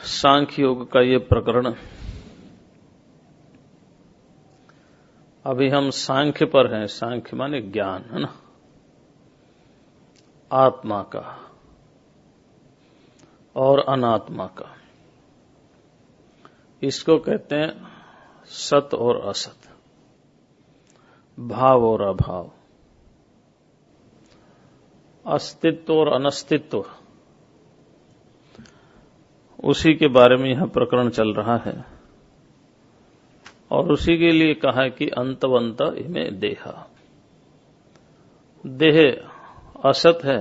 सांख्य योग का ये प्रकरण, अभी हम सांख्य पर हैं। सांख्य माने ज्ञान, है ना, आत्मा का और अनात्मा का। इसको कहते हैं सत और असत, भाव और अभाव, अस्तित्व और अनस्तित्व। उसी के बारे में यह प्रकरण चल रहा है और उसी के लिए कहा है कि अंतवंत इमे देहा। देह असत है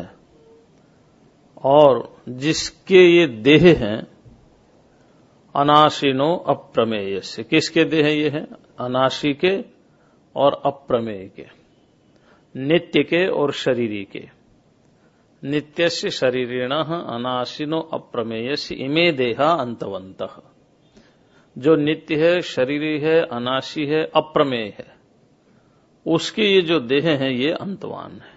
और जिसके ये देह हैं अनाशिनो अप्रमेय से। किसके देह ये हैं? अनाशी के और अप्रमेय के, नित्य के और शरीरी के। नित्यस्य शरीरिणः अनाशिनो अप्रमेयस्य इमे देहा अंतवन्तः। जो नित्य है, शरीरी है, अनाशी है, अप्रमेय है, उसके ये जो देह हैं ये अंतवान है।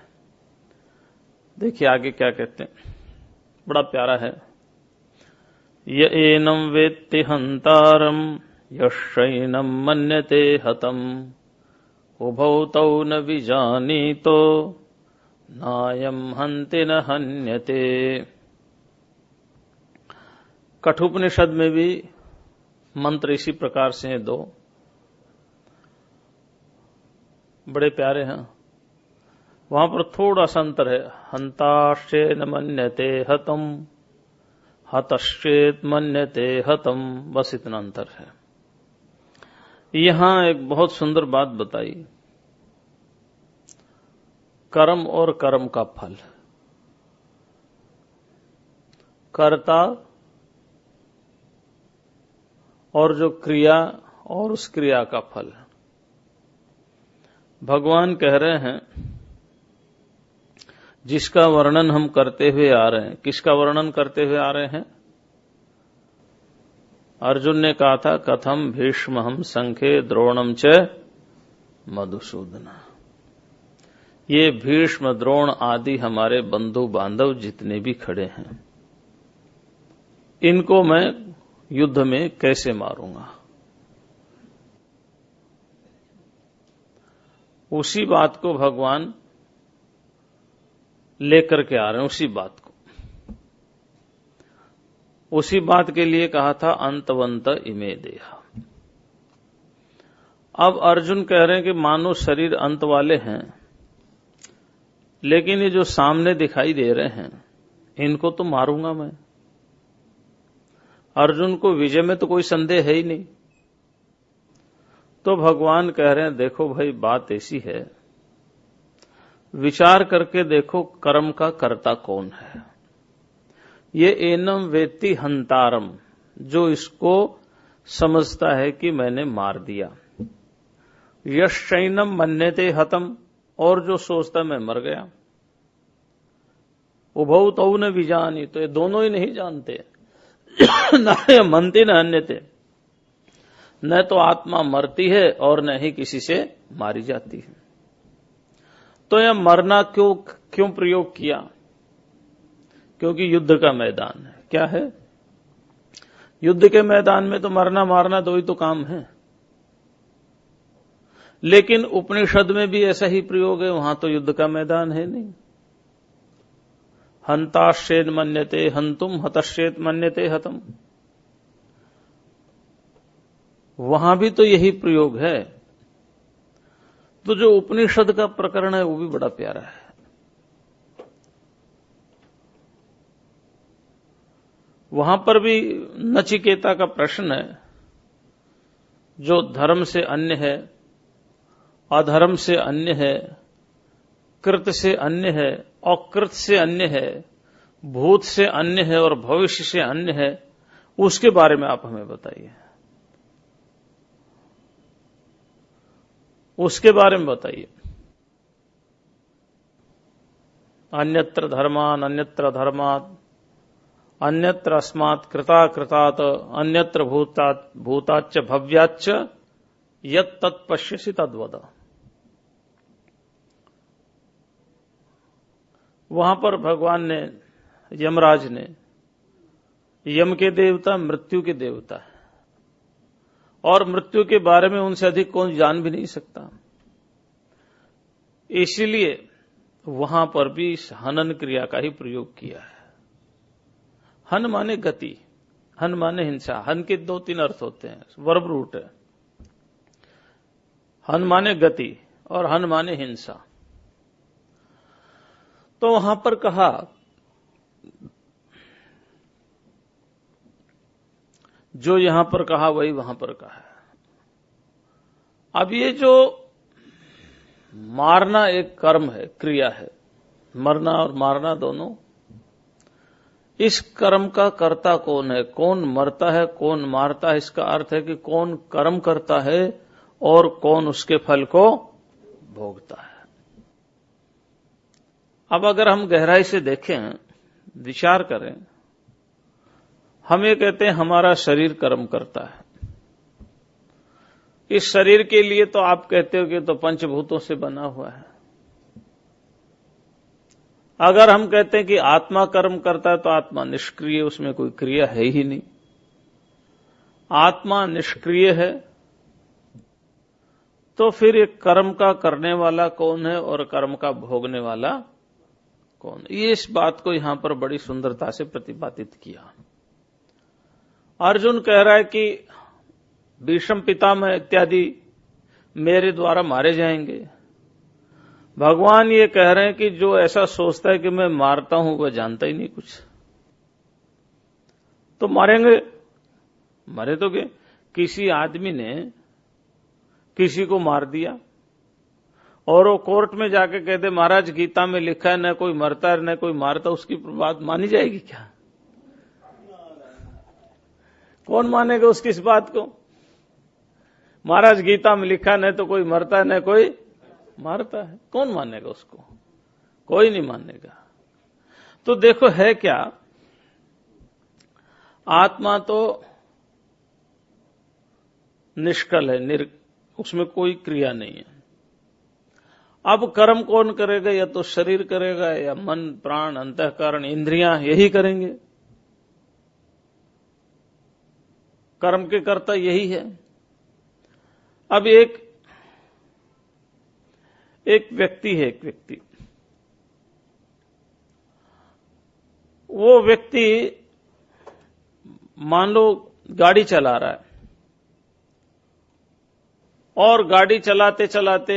देखिए आगे क्या कहते हैं, बड़ा प्यारा है। य एनं वेत्ति हंतारम यश्चैनं मन्यते हतम उभौ तौ न विजानीतो नायं हन्ति न हन्यते। कठोपनिषद में भी मंत्र इसी प्रकार से हैं, दो बड़े प्यारे हैं। वहां पर थोड़ा सा अंतर है। हंताश्चेन मन्यते हतम, हतश्चेत मन्यते हतम, बस इतना अंतर है। यहां एक बहुत सुंदर बात बताई, कर्म और कर्म का फल, कर्ता और जो क्रिया और उस क्रिया का फल। भगवान कह रहे हैं जिसका वर्णन हम करते हुए आ रहे हैं। किसका वर्णन करते हुए आ रहे हैं? अर्जुन ने कहा था कथम भीष्महं संखे द्रोणम च मधुसूदन। ये भीष्म, द्रोण आदि हमारे बंधु बांधव जितने भी खड़े हैं, इनको मैं युद्ध में कैसे मारूंगा। उसी बात को भगवान लेकर के आ रहे हैं। उसी बात को, उसी बात के लिए कहा था अंतवंत इमे देहा। अब अर्जुन कह रहे हैं कि मानो शरीर अंत वाले हैं, लेकिन ये जो सामने दिखाई दे रहे हैं इनको तो मारूंगा मैं। अर्जुन को विजय में तो कोई संदेह है ही नहीं। तो भगवान कह रहे हैं देखो भाई, बात ऐसी है, विचार करके देखो कर्म का कर्ता कौन है। ये एनम वेत्ति हंतारम, जो इसको समझता है कि मैंने मार दिया। यश्चैनम मन्यते हतम, और जो सोचता मैं मर गया। उभौ तौ न विजानी, तो ये दोनों ही नहीं जानते। न मनते न अन्यते, न तो आत्मा मरती है और न ही किसी से मारी जाती है। तो यह मरना क्यों प्रयोग किया? क्योंकि युद्ध का मैदान है। क्या है? युद्ध के मैदान में तो मरना मारना दो ही तो काम है। लेकिन उपनिषद में भी ऐसा ही प्रयोग है, वहां तो युद्ध का मैदान है नहीं। हंताश्चेद मन्यते हंतुम, हतश्चेत मन्यते हतम, वहां भी तो यही प्रयोग है। तो जो उपनिषद का प्रकरण है वो भी बड़ा प्यारा है। वहां पर भी नचिकेता का प्रश्न है, जो धर्म से अन्य है, अधर्म से अन्य है, कृत से अन्य है, अकृत से अन्य है, भूत से अन्य है और भविष्य से अन्य है, उसके बारे में आप हमें बताइए। उसके बारे में बताइए। अन्यत्र धर्मान अन्यत्र धर्मात् अन्यत्र अस्मात् कृता कृतात् अन्यत्र भूताच्च भव्याच्च यत् तत्पश्यसि तद्वद। वहां पर भगवान ने, यमराज ने यम के देवता मृत्यु के देवता है, और मृत्यु के बारे में उनसे अधिक कौन जान भी नहीं सकता। इसीलिए वहां पर भी इस हनन क्रिया का ही प्रयोग किया है। हन माने गति, हन माने हिंसा। हन के 2-3 अर्थ होते हैं, वर्ब रूट है। हन माने गति और हन माने हिंसा। तो वहां पर कहा जो यहां पर कहा वही वहां पर कहा है। अब ये जो मारना एक कर्म है, क्रिया है, मरना और मारना दोनों, इस कर्म का कर्ता कौन है, कौन मरता है, कौन मारता है, इसका अर्थ है कि कौन कर्म करता है और कौन उसके फल को भोगता है। अब अगर हम गहराई से देखें, विचार करें, हम ये कहते हैं हमारा शरीर कर्म करता है। इस शरीर के लिए तो आप कहते हो कि तो पंचभूतों से बना हुआ है। अगर हम कहते हैं कि आत्मा कर्म करता है तो आत्मा निष्क्रिय, उसमें कोई क्रिया है ही नहीं। आत्मा निष्क्रिय है तो फिर एक कर्म का करने वाला कौन है और कर्म का भोगने वाला कौन है? ये इस बात को यहां पर बड़ी सुंदरता से प्रतिपादित किया। अर्जुन कह रहा है कि भीष्म पितामह इत्यादि मेरे द्वारा मारे जाएंगे। भगवान ये कह रहे हैं कि जो ऐसा सोचता है कि मैं मारता हूं वह जानता ही नहीं कुछ। तो मारेंगे, मरे तो गए। किसी आदमी ने किसी को मार दिया और वो कोर्ट में जाके कहते महाराज गीता में लिखा है न कोई मरता है न कोई मारता, उसकी बात मानी जाएगी क्या? कौन मानेगा उसकी इस बात को? महाराज गीता में लिखा न तो कोई मरता है न कोई मारता है, कौन मानेगा उसको? कोई नहीं मानेगा। तो देखो है क्या, आत्मा तो निष्कल है, उसमें कोई क्रिया नहीं है। अब कर्म कौन करेगा? या तो शरीर करेगा या मन, प्राण, अंतःकरण, इंद्रियां, यही करेंगे। कर्म के कर्ता यही है। अब एक व्यक्ति है, वो व्यक्ति मान लो गाड़ी चला रहा है और गाड़ी चलाते चलाते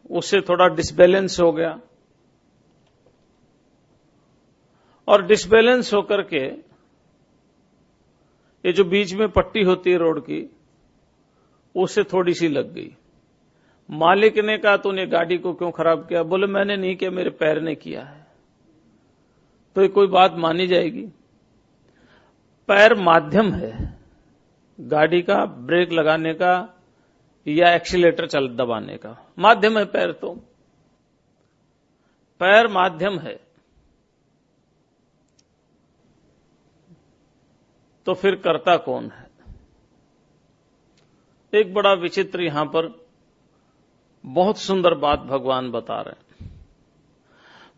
उससे थोड़ा डिसबैलेंस हो गया और डिसबैलेंस होकर के ये जो बीच में पट्टी होती है रोड की, उससे थोड़ी सी लग गई। मालिक ने कहा तूने गाड़ी को क्यों खराब किया? बोले मैंने नहीं किया, मेरे पैर ने किया है। तो ये कोई बात मानी जाएगी? पैर माध्यम है गाड़ी का, ब्रेक लगाने का या एक्सीलेटर दबाने का, माध्यम है पैर। तो पैर माध्यम है, तो फिर कर्ता कौन है? एक बड़ा विचित्र यहां पर बहुत सुंदर बात भगवान बता रहे हैं।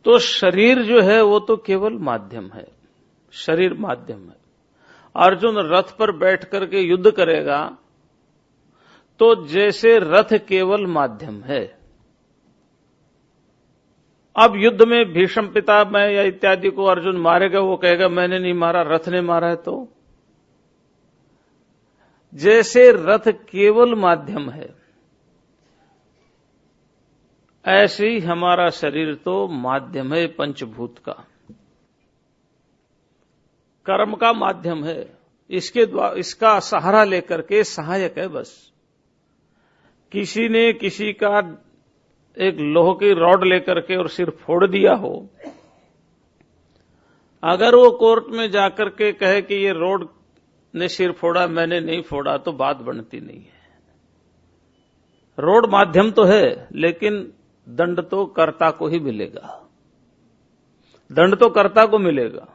तो शरीर जो है वो तो केवल माध्यम है, शरीर माध्यम है। अर्जुन रथ पर बैठ करके युद्ध करेगा तो जैसे रथ केवल माध्यम है। अब युद्ध में भीष्म पितामह या इत्यादि को अर्जुन मारेगा, वो कहेगा मैंने नहीं मारा, रथ ने मारा है। तो जैसे रथ केवल माध्यम है, ऐसे ही हमारा शरीर तो माध्यम है, पंचभूत का, कर्म का माध्यम है। इसके द्वारा, इसका सहारा लेकर के सहायक है बस। किसी ने किसी का एक लोह की रॉड लेकर के और सिर फोड़ दिया हो, अगर वो कोर्ट में जाकर के कहे कि ये रॉड ने सिर फोड़ा, मैंने नहीं फोड़ा, तो बात बनती नहीं है। रॉड माध्यम तो है लेकिन दंड तो कर्ता को ही मिलेगा, दंड तो कर्ता को मिलेगा।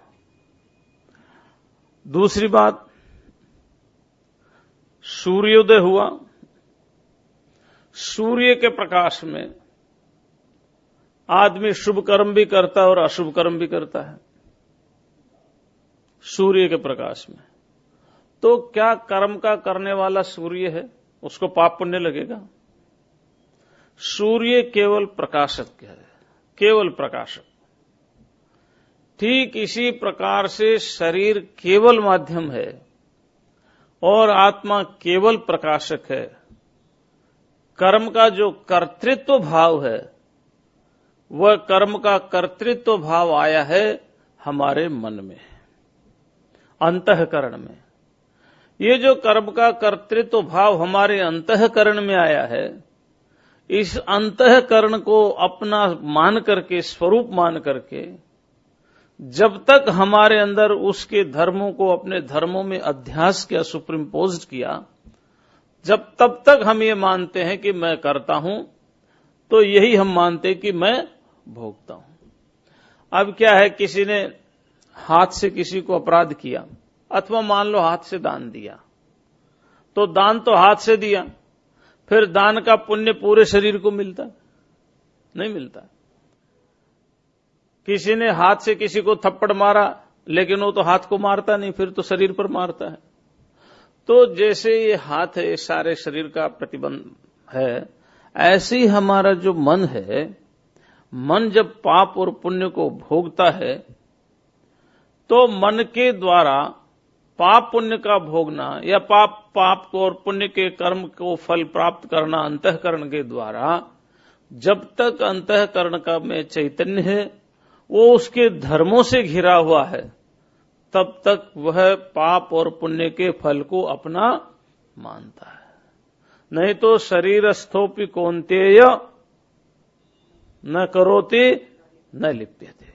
दूसरी बात, सूर्योदय हुआ, सूर्य के प्रकाश में आदमी शुभ कर्म भी करता है और अशुभ कर्म भी करता है। सूर्य के प्रकाश में। तो क्या कर्म का करने वाला सूर्य है, उसको पाप पुण्य लगेगा? सूर्य केवल प्रकाशक है, केवल प्रकाशक। ठीक इसी प्रकार से शरीर केवल माध्यम है और आत्मा केवल प्रकाशक है। कर्म का जो कर्तृत्व भाव है, वह कर्म का कर्तृत्व भाव आया है हमारे मन में, अंतःकरण में। ये जो कर्म का कर्तृत्व भाव हमारे अंतःकरण में आया है, इस अंतःकरण को अपना मान करके, स्वरूप मान करके, जब तक हमारे अंदर उसके धर्मों को अपने धर्मों में अध्यास किया, सुप्रीमपोज्ड किया, जब तब तक हम ये मानते हैं कि मैं करता हूं, तो यही हम मानते हैं कि मैं भोगता हूं। अब क्या है, किसी ने हाथ से किसी को अपराध किया, अथवा मान लो हाथ से दान दिया, तो दान तो हाथ से दिया, फिर दान का पुण्य पूरे शरीर को मिलता? नहीं मिलता। किसी ने हाथ से किसी को थप्पड़ मारा, लेकिन वो तो हाथ को मारता नहीं, फिर तो शरीर पर मारता है। तो जैसे ये हाथ है, सारे शरीर का प्रतिबंध है, ऐसे ही हमारा जो मन है, मन जब पाप और पुण्य को भोगता है, तो मन के द्वारा पाप पुण्य का भोगना या पाप को और पुण्य के कर्म को फल प्राप्त करना अंतःकरण के द्वारा, जब तक अंतःकरण का में चैतन्य है, वो उसके धर्मों से घिरा हुआ है, तब तक वह पाप और पुण्य के फल को अपना मानता है। नहीं तो शरीरस्थोपि कौन्तेय न करोति न लिप्यते।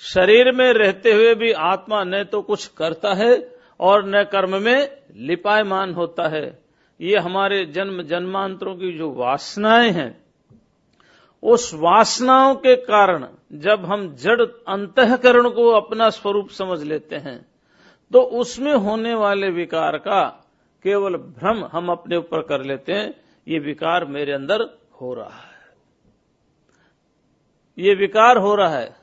शरीर में रहते हुए भी आत्मा न तो कुछ करता है और न कर्म में लिपायमान होता है। ये हमारे जन्म जन्मांतरों की जो वासनाएं हैं, उस वासनाओं के कारण जब हम जड़ अंतःकरण को अपना स्वरूप समझ लेते हैं, तो उसमें होने वाले विकार का केवल भ्रम हम अपने ऊपर कर लेते हैं। ये विकार मेरे अंदर हो रहा है, ये विकार हो रहा है।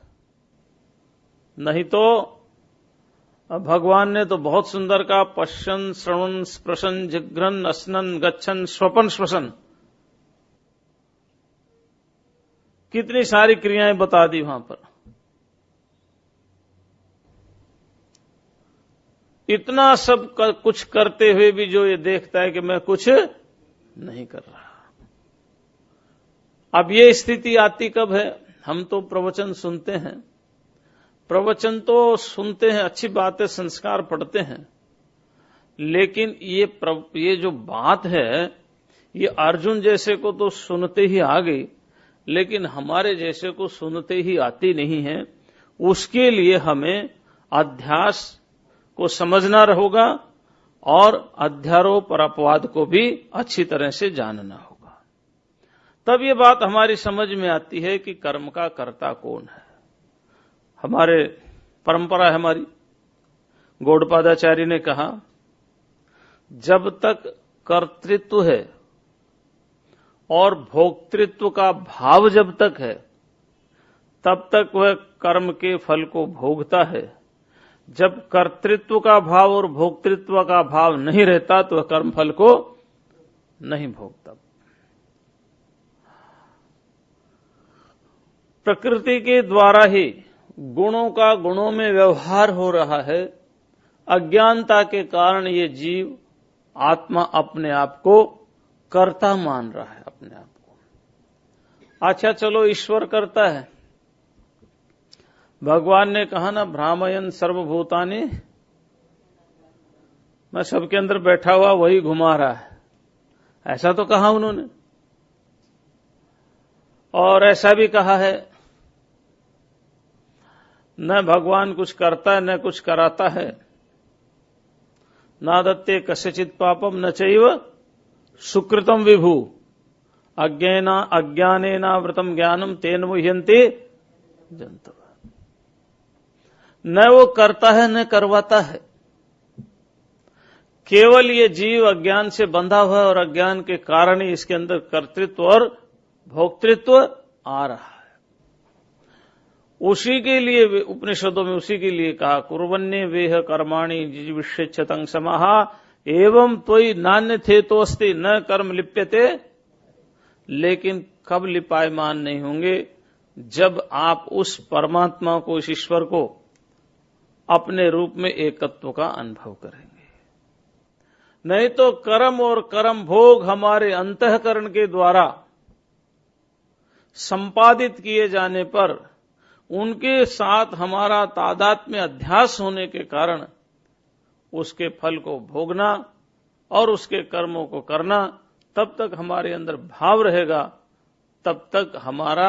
नहीं तो भगवान ने तो बहुत सुंदर कहा, पश्यन श्रवण स्पृशन जिघ्रन अस्नन गच्छन स्वपन श्वसन। कितनी सारी क्रियाएं बता दी वहां पर। इतना सब कुछ करते हुए भी जो ये देखता है कि मैं कुछ नहीं कर रहा। अब ये स्थिति आती कब है? हम तो प्रवचन सुनते हैं, प्रवचन तो सुनते हैं, अच्छी बात है, संस्कार पढ़ते हैं, लेकिन ये जो बात है, ये अर्जुन जैसे को तो सुनते ही आ गई, लेकिन हमारे जैसे को सुनते ही आती नहीं है। उसके लिए हमें अध्यास को समझना होगा और अध्यारोप और अपवाद को भी अच्छी तरह से जानना होगा। तब ये बात हमारी समझ में आती है कि कर्म का कर्ता कौन है। हमारे परंपरा है हमारी, गौड़पादाचार्य ने कहा, जब तक कर्तृत्व है और भोक्तृत्व का भाव जब तक है, तब तक वह कर्म के फल को भोगता है। जब कर्तृत्व का भाव और भोक्तृत्व का भाव नहीं रहता, तो वह कर्म फल को नहीं भोगता। प्रकृति के द्वारा ही गुणों का गुणों में व्यवहार हो रहा है। अज्ञानता के कारण ये जीव आत्मा अपने आप को कर्ता मान रहा है, अपने आप को। अच्छा चलो, ईश्वर करता है। भगवान ने कहा ना, भ्रामयन सर्वभूतानि, मैं सबके अंदर बैठा हुआ वही घुमा रहा है, ऐसा तो कहा उन्होंने। और ऐसा भी कहा है, न भगवान कुछ करता है न कुछ कराता है। नादत्ते कस्यचित् पापम न चैव सुकृतम विभु अज्ञानेनावृतम ज्ञानम तेन मुह्यन्ते जन्तवः। न वो करता है न करवाता है, केवल ये जीव अज्ञान से बंधा हुआ है और अज्ञान के कारण ही इसके अंदर कर्तृत्व और भोक्तृत्व आ रहा है। उसी के लिए उपनिषदों में उसी के लिए कहा कुर्वन्ये वेह कर्माणि जिजीविषेच्छतं समाहा एवं त्वयि नान्य थे तो अस्ति न कर्म लिप्यते। लेकिन कब लिपायमान नहीं होंगे? जब आप उस परमात्मा को, उस ईश्वर को अपने रूप में एकत्व का अनुभव करेंगे। नहीं तो कर्म और कर्म भोग हमारे अंतःकरण के द्वारा संपादित किए जाने पर उनके साथ हमारा तादात्म्य अध्यास होने के कारण उसके फल को भोगना और उसके कर्मों को करना, तब तक हमारे अंदर भाव रहेगा, तब तक हमारा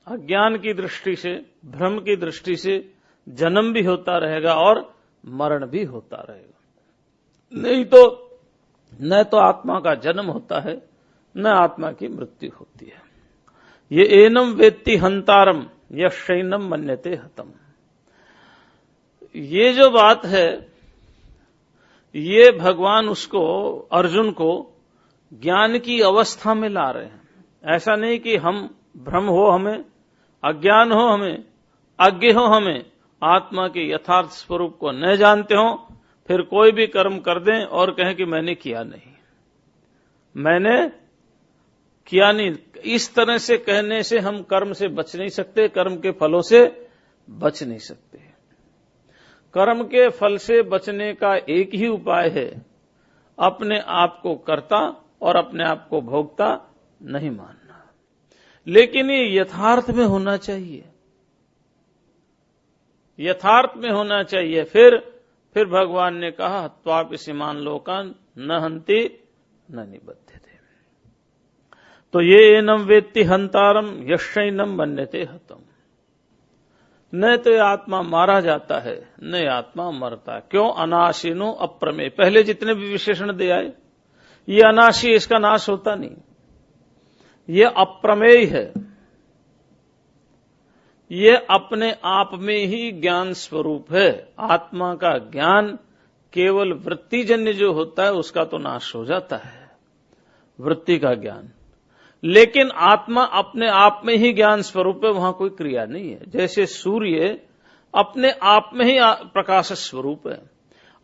अज्ञान की दृष्टि से, भ्रम की दृष्टि से जन्म भी होता रहेगा और मरण भी होता रहेगा। नहीं तो न तो आत्मा का जन्म होता है न आत्मा की मृत्यु होती है। ये एनम वेत्ति हंतारम यशैनम मन्यते हतम। ये जो बात है, ये भगवान उसको, अर्जुन को ज्ञान की अवस्था में ला रहे हैं। ऐसा नहीं कि हम भ्रम हो, हमें अज्ञान हो, हमें अज्ञ हो, हमें आत्मा के यथार्थ स्वरूप को न जानते हो, फिर कोई भी कर्म कर दें और कहें कि मैंने किया नहीं, मैंने किया नहीं। इस तरह से कहने से हम कर्म से बच नहीं सकते, कर्म के फलों से बच नहीं सकते। कर्म के फल से बचने का एक ही उपाय है, अपने आप को कर्ता और अपने आप को भोक्ता नहीं मानना। लेकिन ये यथार्थ में होना चाहिए, यथार्थ में होना चाहिए। फिर भगवान ने कहा त्वापि सीमान लोकान न हंति न निबध्यते। तो ये एनम वेत्ति हंतारम यशैनम मन्यते हतम। न तो आत्मा मारा जाता है, न आत्मा मरता। क्यों? अनाशिनो अप्रमेय। पहले जितने भी विशेषण दे आए, ये अनाशी, इसका नाश होता नहीं, ये अप्रमेय है, ये अपने आप में ही ज्ञान स्वरूप है। आत्मा का ज्ञान केवल वृत्तिजन्य जो होता है उसका तो नाश हो जाता है, वृत्ति का ज्ञान। लेकिन आत्मा अपने आप में ही ज्ञान स्वरूप है, वहां कोई क्रिया नहीं है। जैसे सूर्य अपने आप में ही प्रकाश स्वरूप है।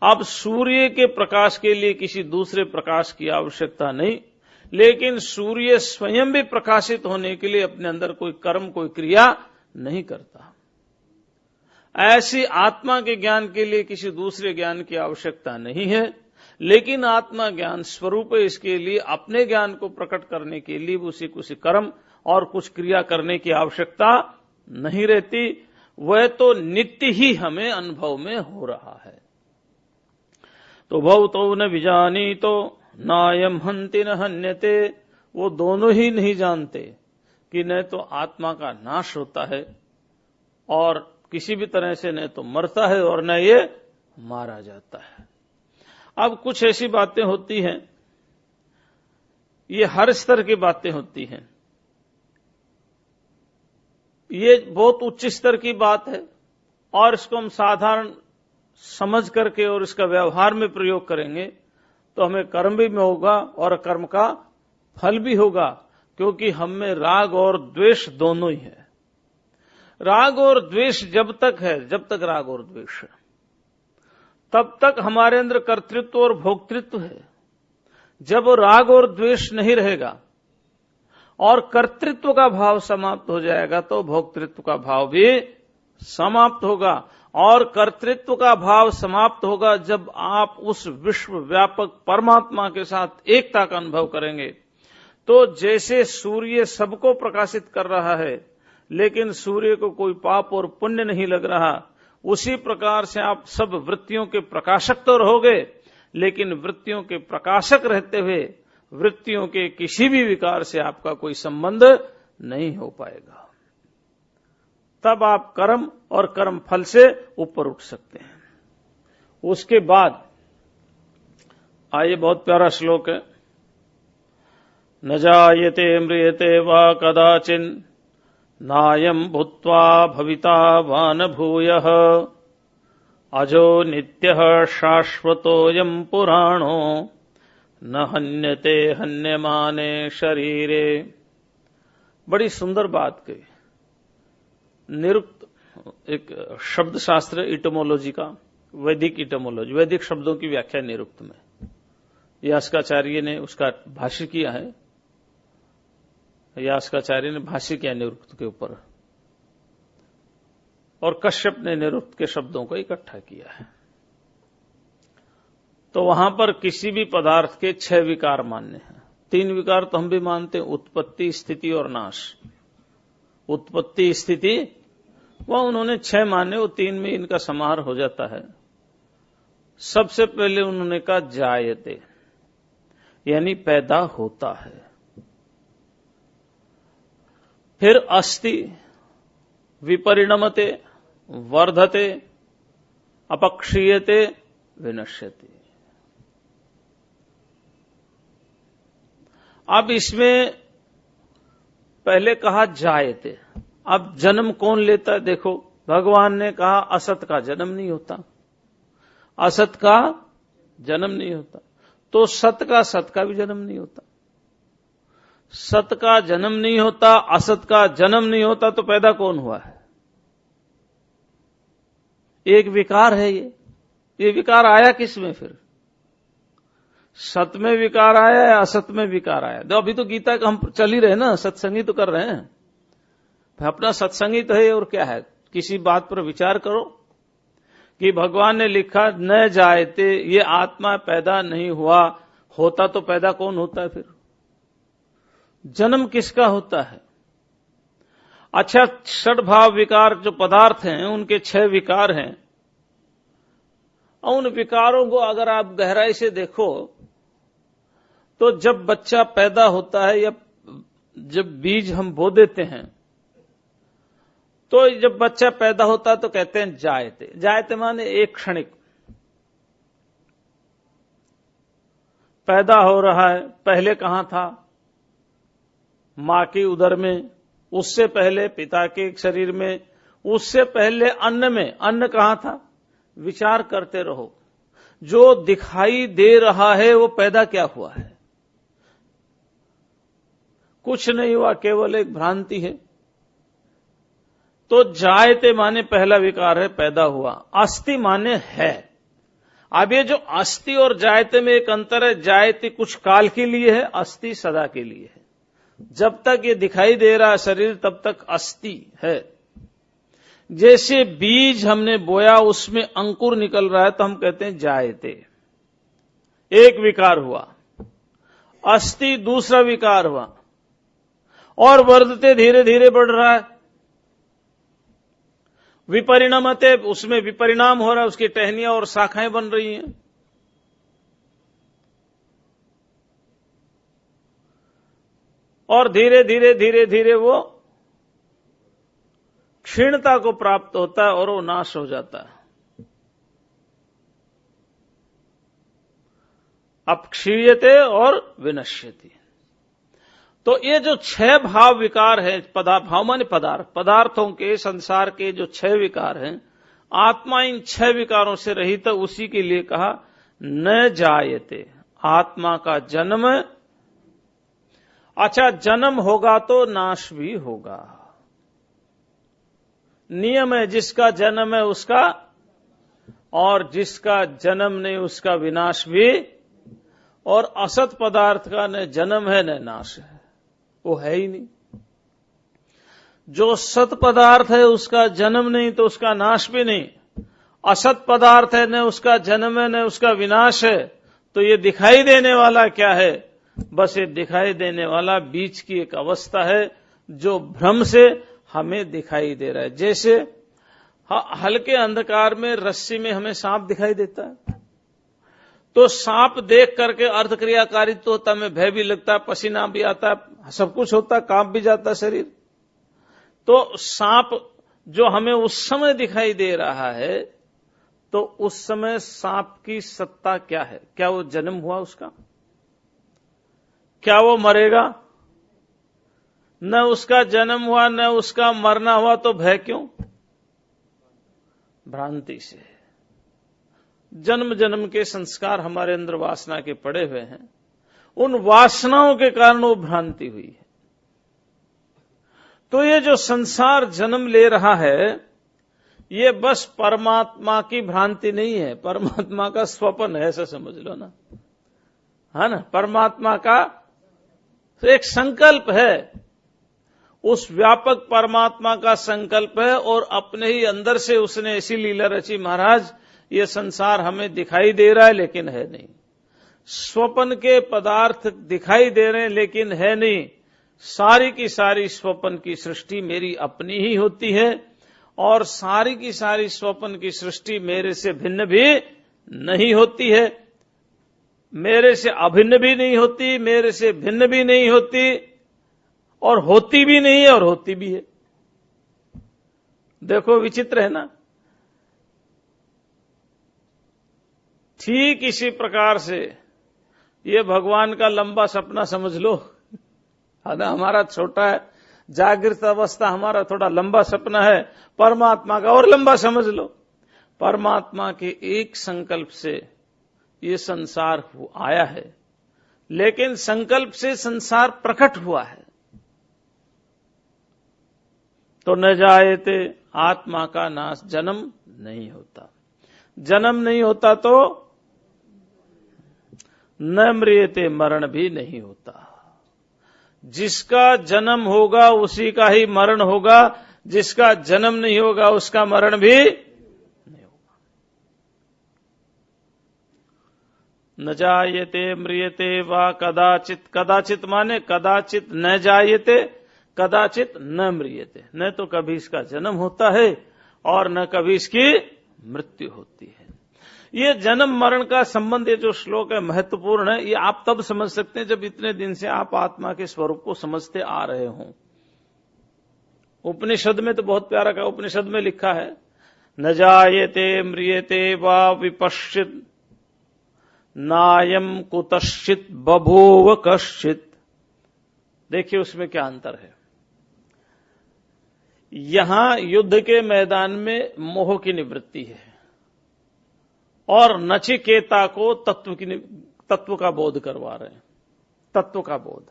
अब सूर्य के प्रकाश के लिए किसी दूसरे प्रकाश की आवश्यकता नहीं, लेकिन सूर्य स्वयं भी प्रकाशित होने के लिए अपने अंदर कोई कर्म, कोई क्रिया नहीं करता। ऐसी आत्मा के ज्ञान के लिए किसी दूसरे ज्ञान की आवश्यकता नहीं है। लेकिन आत्मा ज्ञान स्वरूप है, इसके लिए अपने ज्ञान को प्रकट करने के लिए उसी कुछ कर्म और कुछ क्रिया करने की आवश्यकता नहीं रहती। वह तो नित्य ही हमें अनुभव में हो रहा है। तो भवतो न विजानी तो नायम हंति न हन्यते। वो दोनों ही नहीं जानते कि न तो आत्मा का नाश होता है और किसी भी तरह से न तो मरता है और न ये मारा जाता है। अब कुछ ऐसी बातें होती हैं, ये हर स्तर की बातें होती हैं, ये बहुत उच्च स्तर की बात है और इसको हम साधारण समझ करके और इसका व्यवहार में प्रयोग करेंगे तो हमें कर्म भी में होगा और कर्म का फल भी होगा, क्योंकि हम में राग और द्वेष दोनों ही है। राग और द्वेष जब तक है, जब तक राग और द्वेष है, तब तक हमारे अंदर कर्तृत्व और भोक्तृत्व है। जब राग और द्वेष नहीं रहेगा और कर्तृत्व का भाव समाप्त हो जाएगा तो भोक्तृत्व का भाव भी समाप्त होगा। और कर्तृत्व का भाव समाप्त होगा जब आप उस विश्व व्यापक परमात्मा के साथ एकता का अनुभव करेंगे। तो जैसे सूर्य सबको प्रकाशित कर रहा है, लेकिन सूर्य को कोई पाप और पुण्य नहीं लग रहा, उसी प्रकार से आप सब वृत्तियों के प्रकाशक तो रहोगे, लेकिन वृत्तियों के प्रकाशक रहते हुए वृत्तियों के किसी भी विकार से आपका कोई संबंध नहीं हो पाएगा। तब आप कर्म और कर्म फल से ऊपर उठ सकते हैं। उसके बाद आइए, बहुत प्यारा श्लोक है। न जायते म्रियते वा कदाचिन नायं भूत्वा भविता वा न भूयः अजो नित्यः शाश्वतोऽयं पुराणो न हन्यते हन्यमाने शरीरे। बड़ी सुंदर बात कही। निरुक्त एक शब्द शास्त्र इटोमोलॉजी का, वैदिक इटोमोलॉजी, वैदिक शब्दों की व्याख्या निरुक्त में यास्काचार्य ने उसका भाष्य किया है। यास्काचार्य ने भाष्य किया निरुक्त के ऊपर, और कश्यप ने निरुक्त के शब्दों को इकट्ठा किया है। तो वहां पर किसी भी पदार्थ के 6 विकार मान्य हैं। 3 विकार तो हम भी मानते हैं, उत्पत्ति, स्थिति और नाश। उत्पत्ति, स्थिति, वह उन्होंने 6 माने, वो 3 में इनका समाहार हो जाता है। सबसे पहले उन्होंने कहा जायते, यानी पैदा होता है। फिर अस्ति, विपरिणमते, वर्धते, अपक्षीयते, विनश्यते। अब इसमें पहले कहा जायते, अब जन्म कौन लेता है? देखो, भगवान ने कहा असत का जन्म नहीं होता, असत का जन्म नहीं होता, तो सत का भी जन्म नहीं होता। सत का जन्म नहीं होता, असत का जन्म नहीं होता, तो पैदा कौन हुआ है? एक विकार है ये विकार आया किस में फिर? सत में विकार आया है, असत में विकार आया। तो अभी तो गीता का हम चल ही रहे ना, सत्संगी तो कर रहे हैं, अपना सत्संगी तो है। और क्या है, किसी बात पर विचार करो कि भगवान ने लिखा न जायते, ये आत्मा पैदा नहीं हुआ, होता तो पैदा कौन होता है फिर? जन्म किसका होता है? अच्छा, षड्भाव विकार जो पदार्थ हैं, उनके 6 विकार हैं। उन विकारों को अगर आप गहराई से देखो तो जब बच्चा पैदा होता है या जब बीज हम बो देते हैं, तो जब बच्चा पैदा होता है तो कहते हैं जायते। जायते माने एक क्षणिक पैदा हो रहा है। पहले कहां था? मां की उदर में, उससे पहले पिता के शरीर में, उससे पहले अन्न में। अन्न कहां था? विचार करते रहो, जो दिखाई दे रहा है वो पैदा क्या हुआ है? कुछ नहीं हुआ, केवल एक भ्रांति है। तो जायते माने पहला विकार है, पैदा हुआ। अस्ति माने है। अब ये जो अस्ति और जायते में एक अंतर है, जायते कुछ काल के लिए है, अस्ति सदा के लिए है। जब तक ये दिखाई दे रहा है शरीर, तब तक अस्ति है। जैसे बीज हमने बोया, उसमें अंकुर निकल रहा है, तो हम कहते हैं जायते, एक विकार हुआ। अस्ति दूसरा विकार हुआ, और वर्धते धीरे धीरे बढ़ रहा है। विपरिणमते, उसमें विपरिणाम हो रहा है, उसकी टहनियां और शाखाएं बन रही हैं। और धीरे धीरे धीरे धीरे वो क्षीणता को प्राप्त होता है और वो नाश हो जाता है। अपक्षीयते और विनश्यति। तो ये जो 6 भाव विकार है, भाव माने पदार्थ, पदार्थों के, संसार के जो 6 विकार हैं, आत्मा इन 6 विकारों से रहित है। उसी के लिए कहा न जायते, आत्मा का जन्म। अच्छा, जन्म होगा तो नाश भी होगा। नियम है, जिसका जन्म है उसका, और जिसका जन्म नहीं उसका विनाश भी। और असत पदार्थ का न जन्म है न नाश है, वो है ही नहीं। जो सत पदार्थ है उसका जन्म नहीं तो उसका नाश भी नहीं। असत पदार्थ है, न उसका जन्म है न उसका विनाश है। तो ये दिखाई देने वाला क्या है? बस ये दिखाई देने वाला बीच की एक अवस्था है, जो भ्रम से हमें दिखाई दे रहा है। जैसे हल्के अंधकार में रस्सी में हमें सांप दिखाई देता है, तो सांप देख करके अर्थक्रियाकारी तो होता है, हमें भय भी लगता है, पसीना भी आता है, सब कुछ होता है, कांप भी जाता है शरीर। तो सांप जो हमें उस समय दिखाई दे रहा है, तो उस समय सांप की सत्ता क्या है? क्या वो जन्म हुआ उसका? क्या वो मरेगा? न उसका जन्म हुआ न उसका मरना हुआ, तो भय क्यों? भ्रांति से। जन्म जन्म के संस्कार हमारे अंदर वासना के पड़े हुए हैं, उन वासनाओं के कारण वो भ्रांति हुई है। तो ये जो संसार जन्म ले रहा है, ये बस परमात्मा की भ्रांति नहीं है, परमात्मा का स्वप्न है, ऐसा समझ लो ना, है ना। परमात्मा का एक संकल्प है, उस व्यापक परमात्मा का संकल्प है, और अपने ही अंदर से उसने ऐसी लीला रची महाराज, ये संसार हमें दिखाई दे रहा है लेकिन है नहीं। स्वप्न के पदार्थ दिखाई दे रहे हैं लेकिन है नहीं। सारी की सारी स्वप्न की सृष्टि मेरी अपनी ही होती है, और सारी की सारी स्वप्न की सृष्टि मेरे से भिन्न भी नहीं होती है, मेरे से अभिन्न भी नहीं होती, मेरे से भिन्न भी नहीं होती, और होती भी नहीं है और होती भी है। देखो विचित्र है ना। ठीक इसी प्रकार से ये भगवान का लंबा सपना समझ लो, है ना। हमारा छोटा है, जागृत अवस्था हमारा थोड़ा लंबा सपना है, परमात्मा का और लंबा समझ लो। परमात्मा के एक संकल्प से ये संसार आया है, लेकिन संकल्प से संसार प्रकट हुआ है। तो न जायते, आत्मा का नाश, जन्म नहीं होता। जन्म नहीं होता तो न मृत्यते, मरण भी नहीं होता। जिसका जन्म होगा उसी का ही मरण होगा, जिसका जन्म नहीं होगा उसका मरण भी नहीं होगा। न जायते मृत्यते वा कदाचित, कदाचित माने कदाचित न जायते, कदाचित न मृत्यते। न तो कभी इसका जन्म होता है और न कभी इसकी मृत्यु होती है। ये जन्म मरण का संबंध, ये जो श्लोक है महत्वपूर्ण है। ये आप तब समझ सकते हैं जब इतने दिन से आप आत्मा के स्वरूप को समझते आ रहे हों। उपनिषद में तो बहुत प्यारा का उपनिषद में लिखा है, न जायते मृत्यते वा विपश्चित, नायम कुतश्चित बभूव कश्चित। देखिए उसमें क्या अंतर है। यहां युद्ध के मैदान में मोह की निवृत्ति है, और नचिकेता को तत्व का बोध करवा रहे हैं। तत्व का बोध,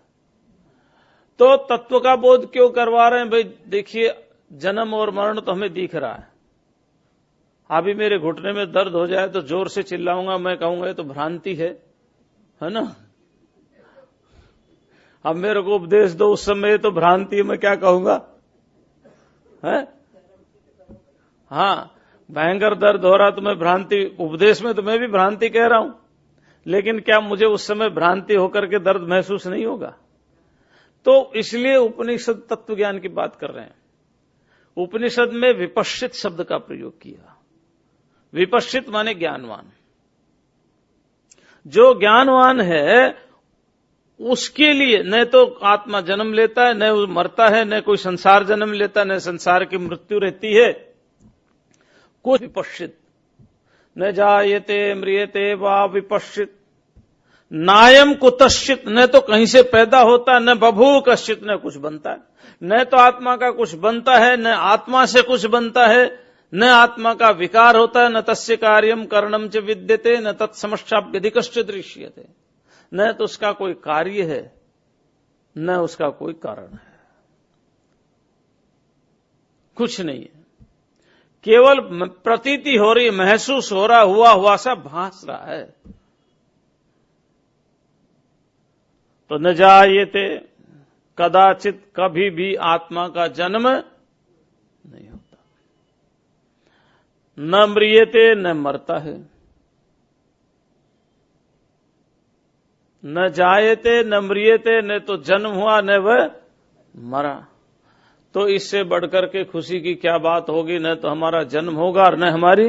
तो तत्व का बोध क्यों करवा रहे हैं भाई? देखिए जन्म और मरण तो हमें दिख रहा है। अभी मेरे घुटने में दर्द हो जाए तो जोर से चिल्लाऊंगा, मैं कहूंगा ये तो भ्रांति है ना। अब मेरे को उपदेश दो, उस समय तो भ्रांति है, मैं क्या कहूंगा है? हाँ, भयंकर दर्द हो रहा तो मैं भ्रांति, उपदेश में तो मैं भी भ्रांति कह रहा हूं, लेकिन क्या मुझे उस समय भ्रांति होकर के दर्द महसूस नहीं होगा? तो इसलिए उपनिषद तत्व ज्ञान की बात कर रहे हैं। उपनिषद में विपश्चित शब्द का प्रयोग किया। विपश्चित माने ज्ञानवान। जो ज्ञानवान है उसके लिए न तो आत्मा जन्म लेता है, न वो मरता है, न कोई संसार जन्म लेता है, न संसार की मृत्यु रहती है। कुछ विपश्चित, न जायते मृत्यते वा विपश्चित, नायम कुतश्चित, न तो कहीं से पैदा होता, न बभूव कश्चित, न कुछ बनता है। न तो आत्मा का कुछ बनता है, न आत्मा से कुछ बनता है, न आत्मा का विकार होता है, न तस्य कार्यम करणम च विद्यते, न तत्समश्चाप्यधिकश्च दृश्यते। न तो उसका कोई कार्य है, न उसका कोई कारण है, कुछ नहीं है। केवल प्रतीति हो रही, महसूस हो रहा, हुआ सा भास रहा है। तो न जायते, कदाचित कभी भी आत्मा का जन्म नहीं होता। न मृत्यते, न मरता है। न जायते न मृत्यते, न तो जन्म हुआ न वह मरा। तो इससे बढ़कर के खुशी की क्या बात होगी? न तो हमारा जन्म होगा और न हमारी।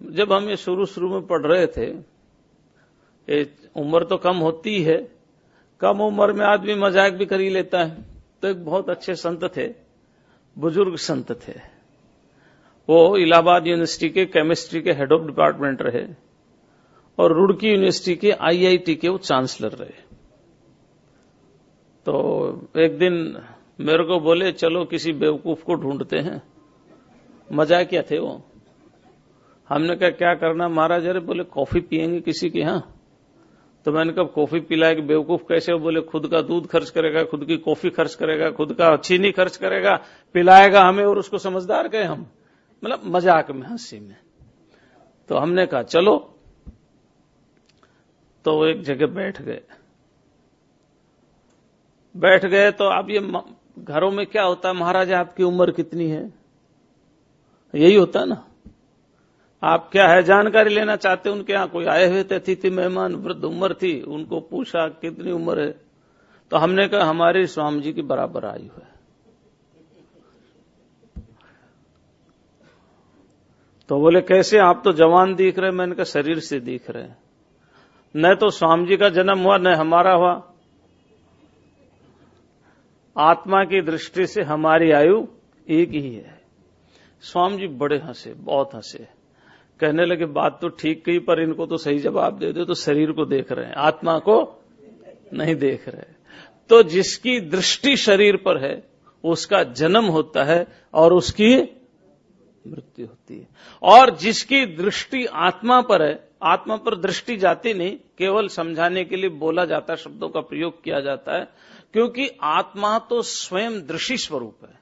जब हम ये शुरू में पढ़ रहे थे, उम्र तो कम होती है, कम उम्र में आदमी मजाक भी कर ही लेता है। तो एक बहुत अच्छे संत थे, बुजुर्ग संत थे, वो इलाहाबाद यूनिवर्सिटी के केमिस्ट्री के हेड ऑफ डिपार्टमेंट रहे और रुड़की यूनिवर्सिटी के IIT के वो चांसलर रहे। तो एक दिन मेरे को बोले चलो किसी बेवकूफ को ढूंढते हैं। मजाकिया थे वो। हमने कहा क्या करना महाराज? अरे बोले कॉफी पियेंगे किसी के यहां। तो मैंने कहा कॉफी पिलाए कि बेवकूफ कैसे हो? बोले खुद का दूध खर्च करेगा, खुद की कॉफी खर्च करेगा, खुद का चीनी खर्च करेगा, पिलाएगा हमें और उसको समझदार कहे हम, मतलब मजाक में, हंसी में। तो हमने कहा चलो, तो वो एक जगह बैठ गए। तो अब ये घरों में क्या होता है, महाराज आपकी उम्र कितनी है, यही होता है ना। आप क्या है जानकारी लेना चाहते, उनके यहां कोई आए हुए थे, अतिथि मेहमान, वृद्ध उम्र थी, उनको पूछा कितनी उम्र है। तो हमने कहा हमारे स्वामी जी की बराबर आयु है। तो बोले कैसे, आप तो जवान दिख रहे। मैंने कहा शरीर से दिख रहे हैं, न तो स्वामी जी का जन्म हुआ न हमारा हुआ। आत्मा की दृष्टि से हमारी आयु एक ही है। स्वामी जी बड़े हंसे, बहुत हंसे, कहने लगे बात तो ठीक कही, पर इनको तो सही जवाब दे दो। तो शरीर को देख रहे हैं, आत्मा को नहीं देख रहे। तो जिसकी दृष्टि शरीर पर है उसका जन्म होता है और उसकी मृत्यु होती है, और जिसकी दृष्टि आत्मा पर है, आत्मा पर दृष्टि जाती नहीं, केवल समझाने के लिए बोला जाता है, शब्दों का प्रयोग किया जाता है, क्योंकि आत्मा तो स्वयं दृष्टि स्वरूप है।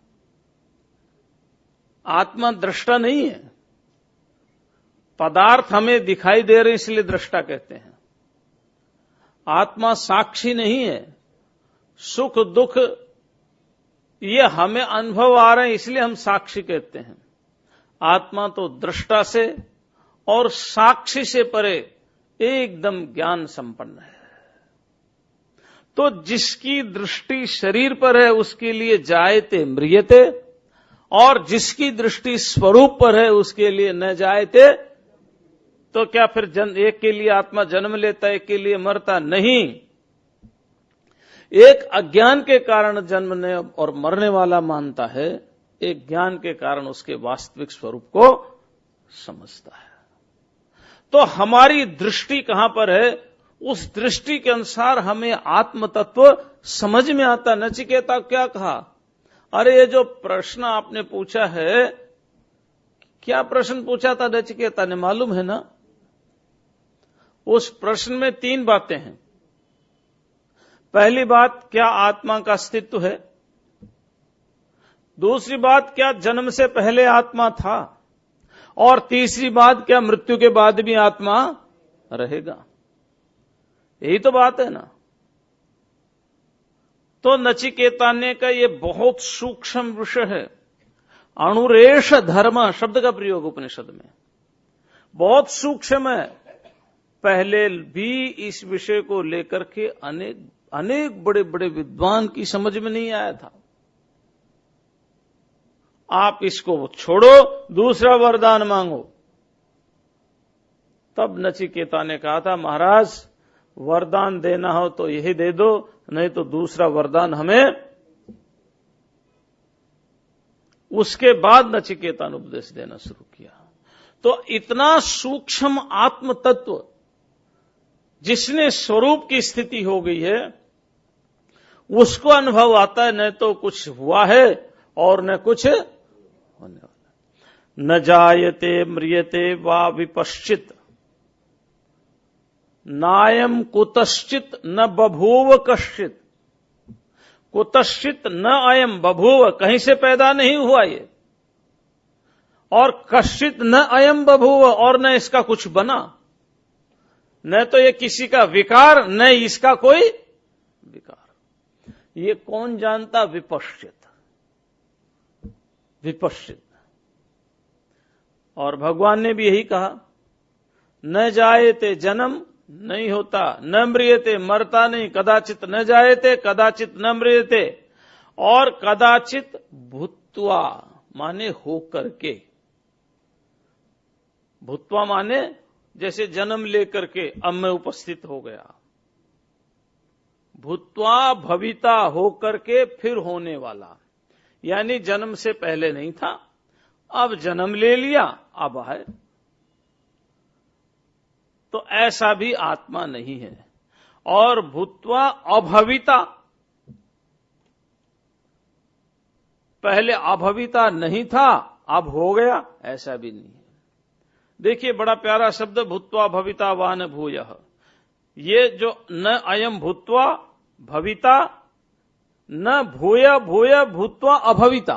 आत्मा दृष्टा नहीं है। पदार्थ हमें दिखाई दे रहे इसलिए दृष्टा कहते हैं। आत्मा साक्षी नहीं है। सुख दुख ये हमें अनुभव आ रहे हैं इसलिए हम साक्षी कहते हैं। आत्मा तो दृष्टा से और साक्षी से परे एकदम ज्ञान संपन्न है। तो जिसकी दृष्टि शरीर पर है उसके लिए जायते म्रियते, और जिसकी दृष्टि स्वरूप पर है उसके लिए न जायते। तो क्या फिर एक के लिए आत्मा जन्म लेता है, एक के लिए मरता नहीं। एक अज्ञान के कारण जन्मने और मरने वाला मानता है, एक ज्ञान के कारण उसके वास्तविक स्वरूप को समझता है। तो हमारी दृष्टि कहां पर है, उस दृष्टि के अनुसार हमें आत्म तत्व समझ में आता। नचिकेता क्या कहा, अरे ये जो प्रश्न आपने पूछा है, क्या प्रश्न पूछा था नचिकेता ने, मालूम है ना? उस प्रश्न में 3 बातें हैं। पहली बात, क्या आत्मा का अस्तित्व है? दूसरी बात, क्या जन्म से पहले आत्मा था? और तीसरी बात, क्या मृत्यु के बाद भी आत्मा रहेगा? यही तो बात है ना। तो नचिकेता ने कहा यह बहुत सूक्ष्म विषय है। अणुरेश धर्म शब्द का प्रयोग उपनिषद में बहुत सूक्ष्म है। पहले भी इस विषय को लेकर के अनेक बड़े बड़े विद्वान की समझ में नहीं आया था। आप इसको छोड़ो, दूसरा वरदान मांगो। तब नचिकेता ने कहा था, महाराज वरदान देना हो तो यही दे दो, नहीं तो दूसरा वरदान हमें। उसके बाद नचिकेता ने उपदेश देना शुरू किया। तो इतना सूक्ष्म आत्म तत्व जिसने स्वरूप की स्थिति हो गई है, उसको अनुभव आता है, न तो कुछ हुआ है और न कुछ होने वाला। न जायते म्रियते वा विपश्चित, नायम कुतश्चित न बभूव कश्चित। कुतश्चित न अयम बभूव, कहीं से पैदा नहीं हुआ ये, और कश्चित न अयम बभूव, और न इसका कुछ बना। न तो ये किसी का विकार, न इसका कोई विकार। ये कौन जानता? विपश्चित, विपश्चित। और भगवान ने भी यही कहा, न जायते जन्म, नहीं होता, न म्रियते मरता नहीं, कदाचित न जायते कदाचित न म्रियते, और कदाचित भूत्वा माने होकर के। भूत्वा माने जैसे जन्म लेकर के अब मैं उपस्थित हो गया। भूत्वा भविता होकर के फिर होने वाला, यानी जन्म से पहले नहीं था, अब जन्म ले लिया, अब है। तो ऐसा भी आत्मा नहीं है। और भूत्वा अभविता, पहले अभविता नहीं था अब हो गया, ऐसा भी नहीं है। देखिए बड़ा प्यारा शब्द, भूत्वा भविता वान भूयः। ये जो न अयम भूत्वा भविता न भूय भूय भूत्वा अभविता,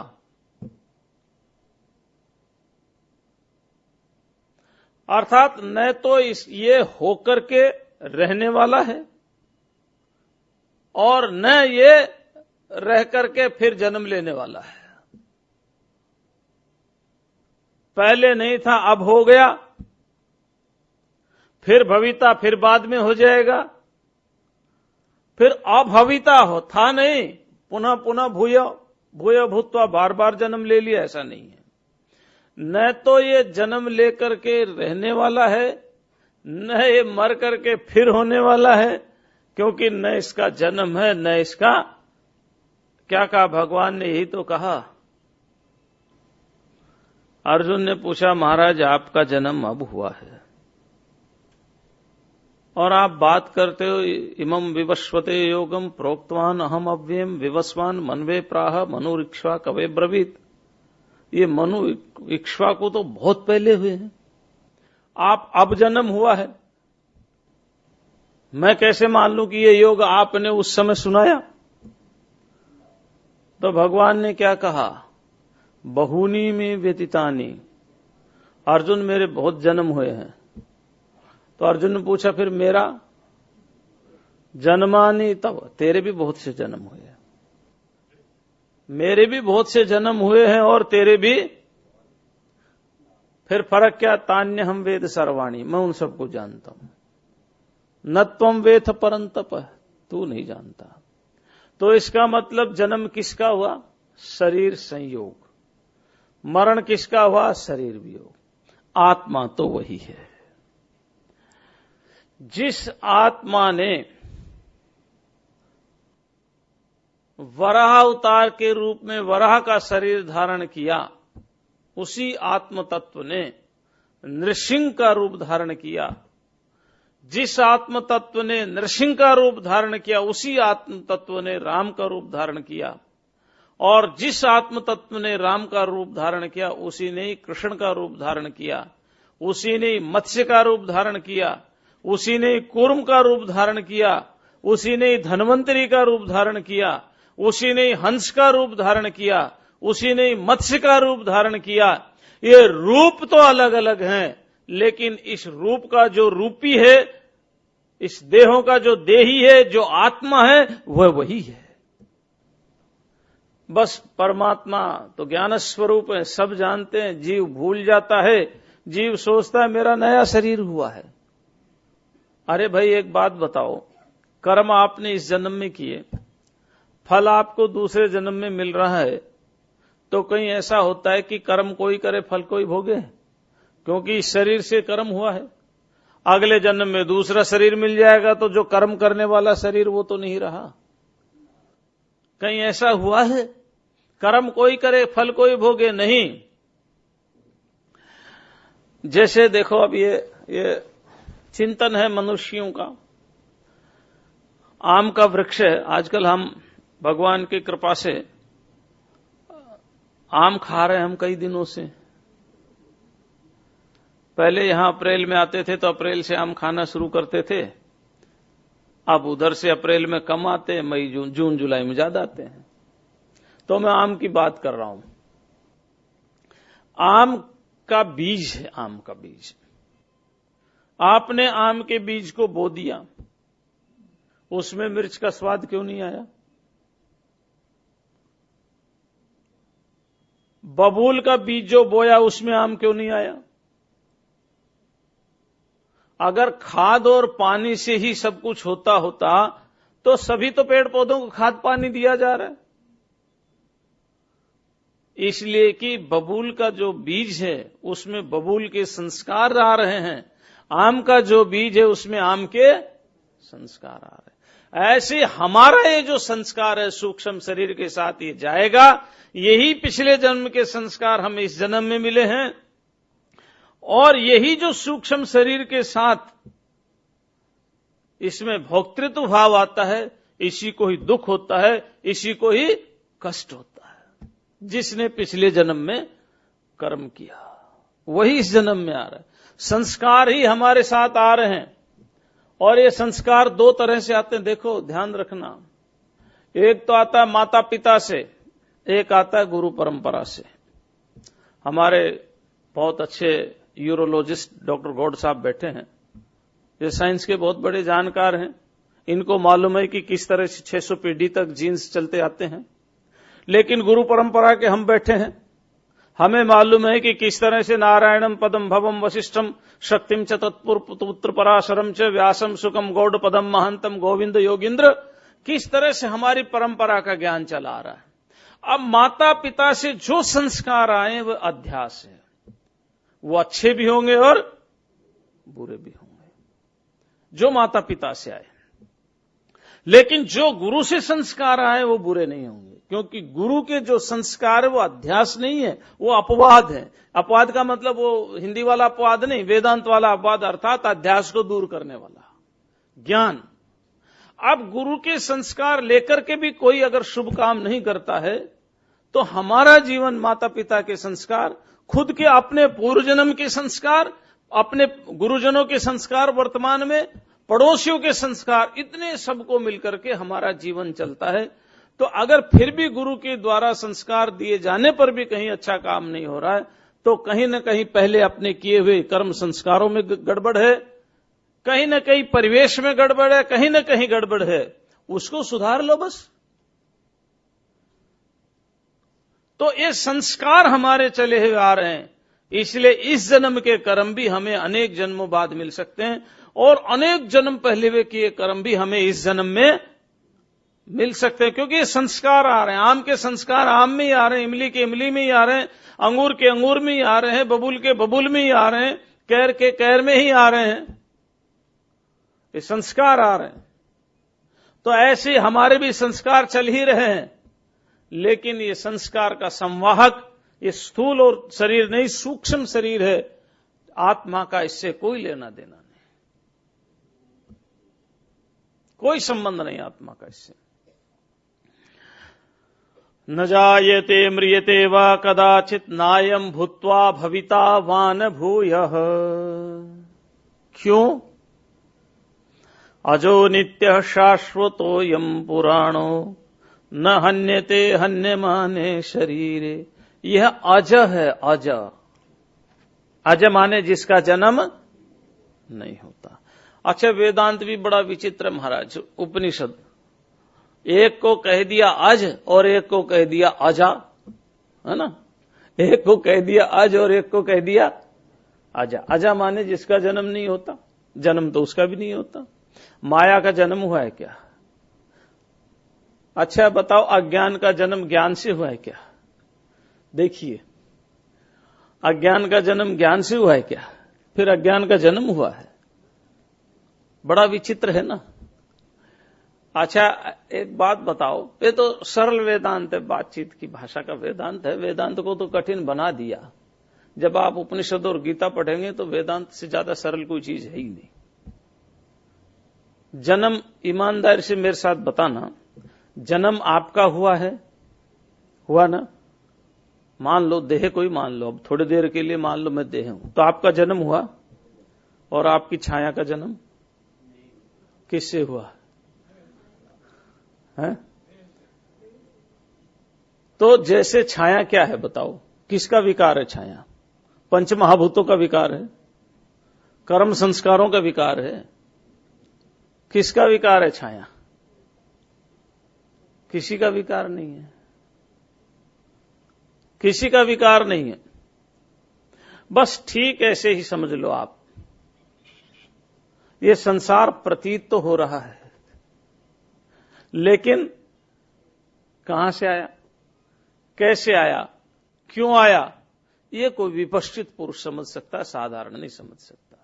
अर्थात न तो ये होकर के रहने वाला है और न ये रह करके फिर जन्म लेने वाला है। पहले नहीं था, अब हो गया, फिर भविता, फिर बाद में हो जाएगा, फिर अभविता हो, था नहीं, पुनः पुनः भूय भूय भूत्वा बार बार जन्म ले लिया, ऐसा नहीं है। न तो ये जन्म लेकर के रहने वाला है, न ये मर करके फिर होने वाला है, क्योंकि न इसका जन्म है न इसका, क्या कहा भगवान ने, यही तो कहा। अर्जुन ने पूछा महाराज आपका जन्म अब हुआ है और आप बात करते हो इमं विवस्वते योगम प्रोक्तवान अहम अव्ययम विवस्वान मनवे प्राह मनुरिक्ष्वा कवे ब्रवीत। ये मनु इक्ष्वा को तो बहुत पहले हुए हैं, आप अब जन्म हुआ है, मैं कैसे मान लूं कि ये योग आपने उस समय सुनाया। तो भगवान ने क्या कहा, बहुनी में व्यतीतानी, अर्जुन मेरे बहुत जन्म हुए हैं। तो अर्जुन ने पूछा फिर मेरा, जन्मानी तब, तेरे भी बहुत से जन्म हुए हैं, मेरे भी बहुत से जन्म हुए हैं और तेरे भी, फिर फर्क क्या, तान्य हम वेद सर्वाणी, मैं उन सबको जानता हूं, न त्वम वेथ परंतप, तू नहीं जानता। तो इसका मतलब जन्म किसका हुआ, शरीर संयोग, मरण किसका हुआ, शरीर वियोग, आत्मा तो वही है। जिस आत्मा ने वराह अवतार के रूप में वराह का शरीर धारण किया, उसी आत्म तत्व ने नृसिंह का रूप धारण किया। जिस आत्म तत्व ने नृसिंह का रूप धारण किया, उसी आत्म तत्व ने राम का रूप धारण किया, और जिस आत्म तत्व ने राम का रूप धारण किया, उसी ने ही कृष्ण का रूप धारण किया, उसी ने मत्स्य का रूप धारण किया, उसी ने कूर्म का रूप धारण किया, उसी ने धन्वंतरी का रूप धारण किया, उसी ने हंस का रूप धारण किया, उसी ने मत्स्य का रूप धारण किया। ये रूप तो अलग अलग हैं, लेकिन इस रूप का जो रूपी है, इस देहों का जो देही है, जो आत्मा है, वह वही है। बस परमात्मा तो ज्ञान स्वरूप है, सब जानते हैं, जीव भूल जाता है, जीव सोचता है मेरा नया शरीर हुआ है। अरे भाई एक बात बताओ, कर्म आपने इस जन्म में किए, फल आपको दूसरे जन्म में मिल रहा है, तो कहीं ऐसा होता है कि कर्म कोई करे फल कोई भोगे? क्योंकि इस शरीर से कर्म हुआ है, अगले जन्म में दूसरा शरीर मिल जाएगा, तो जो कर्म करने वाला शरीर वो तो नहीं रहा। कहीं ऐसा हुआ है कर्म कोई करे फल कोई भोगे? नहीं। जैसे देखो अब ये चिंतन है मनुष्यों का, आम का वृक्ष है, आजकल हम भगवान की कृपा से आम खा रहे हैं हम कई दिनों से। पहले यहां अप्रैल में आते थे तो अप्रैल से आम खाना शुरू करते थे, अब उधर से अप्रैल में कम आते हैं, मई जून जुलाई में ज्यादा आते हैं। तो मैं आम की बात कर रहा हूं। आम का बीज है, आम का बीज, आपने आम के बीज को बो दिया, उसमें मिर्च का स्वाद क्यों नहीं आया? बबूल का बीज जो बोया उसमें आम क्यों नहीं आया? अगर खाद और पानी से ही सब कुछ होता तो सभी तो पेड़ पौधों को खाद पानी दिया जा रहा है। इसलिए कि बबूल का जो बीज है उसमें बबूल के संस्कार आ रहे हैं, आम का जो बीज है उसमें आम के संस्कार आ रहे हैं। ऐसे हमारा ये जो संस्कार है सूक्ष्म शरीर के साथ ये जाएगा, यही पिछले जन्म के संस्कार हमें इस जन्म में मिले हैं, और यही जो सूक्ष्म शरीर के साथ इसमें भोक्तृत्व भाव आता है, इसी को ही दुख होता है, इसी को ही कष्ट होता है। जिसने पिछले जन्म में कर्म किया वही इस जन्म में आ रहा है, संस्कार ही हमारे साथ आ रहे हैं, और ये संस्कार दो तरह से आते हैं, देखो ध्यान रखना। एक तो आता है माता पिता से, एक आता है गुरु परंपरा से। हमारे बहुत अच्छे यूरोलॉजिस्ट डॉक्टर गौड़ साहब बैठे हैं, ये साइंस के बहुत बड़े जानकार हैं। इनको मालूम है कि किस तरह से 600 पीढ़ी तक जीन्स चलते आते हैं। लेकिन गुरु परंपरा के हम बैठे हैं, हमें मालूम है कि किस तरह से नारायणम पदम भवम वशिष्ठम शक्तिम च तत्पुत्र पराशरम च व्यासम सुखम गौड़ पदम महंतम गोविंद योगिंद्र, किस तरह से हमारी परंपरा का ज्ञान चला आ रहा है। अब माता पिता से जो संस्कार आए वह अध्यास है, वो अच्छे भी होंगे और बुरे भी होंगे, जो माता पिता से आए। लेकिन जो गुरु से संस्कार आए वो बुरे नहीं होंगे, क्योंकि गुरु के जो संस्कार है वो अध्यास नहीं है, वो अपवाद है। अपवाद का मतलब वो हिंदी वाला अपवाद नहीं, वेदांत वाला अपवाद, अर्थात अध्यास को दूर करने वाला ज्ञान। अब गुरु के संस्कार लेकर के भी कोई अगर शुभ काम नहीं करता है, तो हमारा जीवन माता पिता के संस्कार, खुद के अपने पूर्व जन्म के संस्कार, अपने गुरुजनों के संस्कार, वर्तमान में पड़ोसियों के संस्कार, इतने सबको मिलकर के हमारा जीवन चलता है। तो अगर फिर भी गुरु के द्वारा संस्कार दिए जाने पर भी कहीं अच्छा काम नहीं हो रहा है, तो कहीं न कहीं पहले अपने किए हुए कर्म संस्कारों में गड़बड़ है, कहीं न कहीं परिवेश में गड़बड़ है, कहीं न कहीं गड़बड़ है, उसको सुधार लो बस। तो ये संस्कार हमारे चले हुए आ रहे हैं, इसलिए इस जन्म के कर्म भी हमें अनेक जन्मों बाद मिल सकते हैं, और अनेक जन्म पहले हुए किए कर्म भी हमें इस जन्म में मिल सकते हैं, क्योंकि ये संस्कार आ रहे हैं। आम के संस्कार आम में ही आ रहे हैं, इमली के इमली में ही आ रहे हैं, अंगूर के अंगूर में ही आ रहे हैं, बबूल के बबूल में ही आ रहे हैं, कैर के कैर में ही आ रहे हैं, ये संस्कार आ रहे हैं। तो ऐसे हमारे भी संस्कार चल ही रहे हैं, लेकिन ये संस्कार का संवाहक ये स्थूल और शरीर नहीं, सूक्ष्म शरीर है, आत्मा का इससे कोई लेना देना नहीं, कोई संबंध नहीं आत्मा का इससे। न जायते म्रियते वा कदाचित नायम भूत्वा भविता वान भूयः। क्यों? अजो नित्यः शाश्वतोऽयं पुराणो न हन्यते हन्यमाने शरीरे। यह अज है, अज। अज माने जिसका जन्म नहीं होता। अच्छा, वेदांत भी बड़ा विचित्र महाराज। उपनिषद एक को कह दिया अज और एक को कह दिया अजा, है ना। एक को कह दिया अज और एक को कह दिया अजा। अजा माने जिसका जन्म नहीं होता, जन्म तो उसका भी नहीं होता। माया का जन्म हुआ है क्या? अच्छा बताओ, अज्ञान का जन्म ज्ञान से हुआ है क्या? देखिए, अज्ञान का जन्म ज्ञान से हुआ है क्या? फिर अज्ञान का जन्म हुआ है। बड़ा विचित्र है ना। अच्छा एक बात बताओ, ये तो सरल वेदांत है, बातचीत की भाषा का वेदांत है। वेदांत को तो कठिन बना दिया। जब आप उपनिषद और गीता पढ़ेंगे तो वेदांत से ज्यादा सरल कोई चीज है ही नहीं। जन्म, ईमानदारी से मेरे साथ बताना, जन्म आपका हुआ है? हुआ ना? मान लो देह कोई, मान लो अब थोड़ी देर के लिए मान लो मैं देह हूं, तो आपका जन्म हुआ। और आपकी छाया का जन्म किससे हुआ है? तो जैसे छाया क्या है बताओ, किसका विकार है छाया? पंच महाभूतों का विकार है, कर्म संस्कारों का विकार है। किसका विकार है छाया? किसी का विकार नहीं है, किसी का विकार नहीं है। बस ठीक ऐसे ही समझ लो आप, ये संसार प्रतीत तो हो रहा है, लेकिन कहां से आया, कैसे आया, क्यों आया, ये कोई विपश्चित पुरुष समझ सकता है, साधारण नहीं समझ सकता।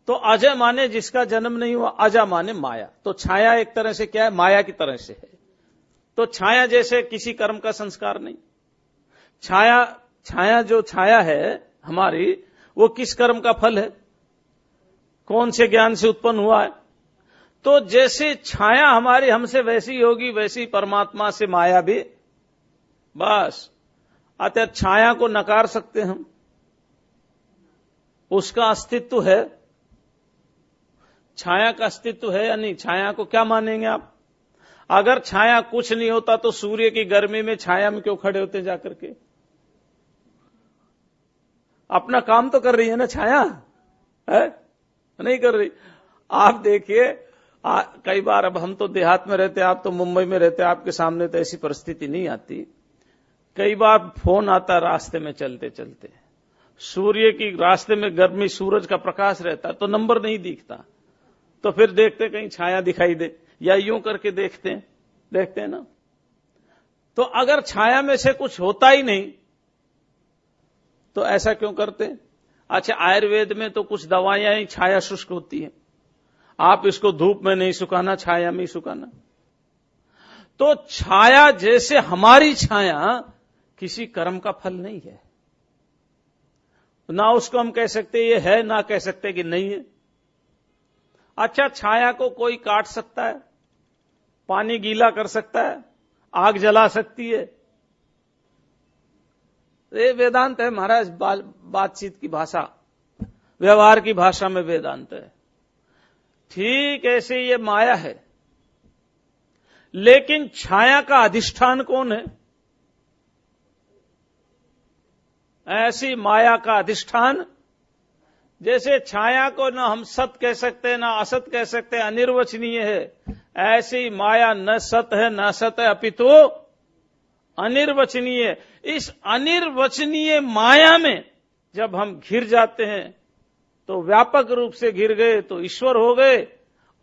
तो अजय माने जिसका जन्म नहीं हुआ, अजा माने माया। तो छाया एक तरह से क्या है? माया की तरह से है। तो छाया जैसे किसी कर्म का संस्कार नहीं। छाया जो छाया है हमारी, वो किस कर्म का फल है? कौन से ज्ञान से उत्पन्न हुआ है? तो जैसे छाया हमारी हमसे वैसी होगी, वैसी परमात्मा से माया भी। बस अतः छाया को नकार सकते हम, उसका अस्तित्व है, छाया का अस्तित्व है या नहीं? छाया को क्या मानेंगे आप? अगर छाया कुछ नहीं होता तो सूर्य की गर्मी में छाया में क्यों खड़े होते जाकर के? अपना काम तो कर रही है ना छाया, है? नहीं कर रही। आप देखिए, कई बार, अब हम तो देहात में रहते हैं, आप तो मुंबई में रहते हैं, आपके सामने तो ऐसी परिस्थिति नहीं आती। कई बार फोन आता रास्ते में चलते चलते, सूर्य की रास्ते में गर्मी, सूरज का प्रकाश रहता तो नंबर नहीं दिखता, तो फिर देखते कहीं छाया दिखाई दे, या यूं करके देखते हैं ना। तो अगर छाया में से कुछ होता ही नहीं तो ऐसा क्यों करते? अच्छा, आयुर्वेद में तो कुछ दवाइयां ही छाया शुष्क होती है, आप इसको धूप में नहीं सुखाना, छाया में ही सुखाना। तो छाया जैसे हमारी छाया किसी कर्म का फल नहीं है, ना उसको हम कह सकते ये है, ना कह सकते कि नहीं है। अच्छा, छाया को कोई काट सकता है, पानी गीला कर सकता है, आग जला सकती है? ये वेदांत है महाराज, बातचीत की भाषा, व्यवहार की भाषा में वेदांत है। ठीक ऐसे ये माया है, लेकिन छाया का अधिष्ठान कौन है? ऐसी माया का अधिष्ठान, जैसे छाया को न हम सत कह सकते हैं, न असत कह सकते हैं, अनिर्वचनीय है, ऐसी माया न सत है न असत है, अपितु अनिर्वचनीय। इस अनिर्वचनीय माया में जब हम घिर जाते हैं तो व्यापक रूप से घिर गए तो ईश्वर हो गए,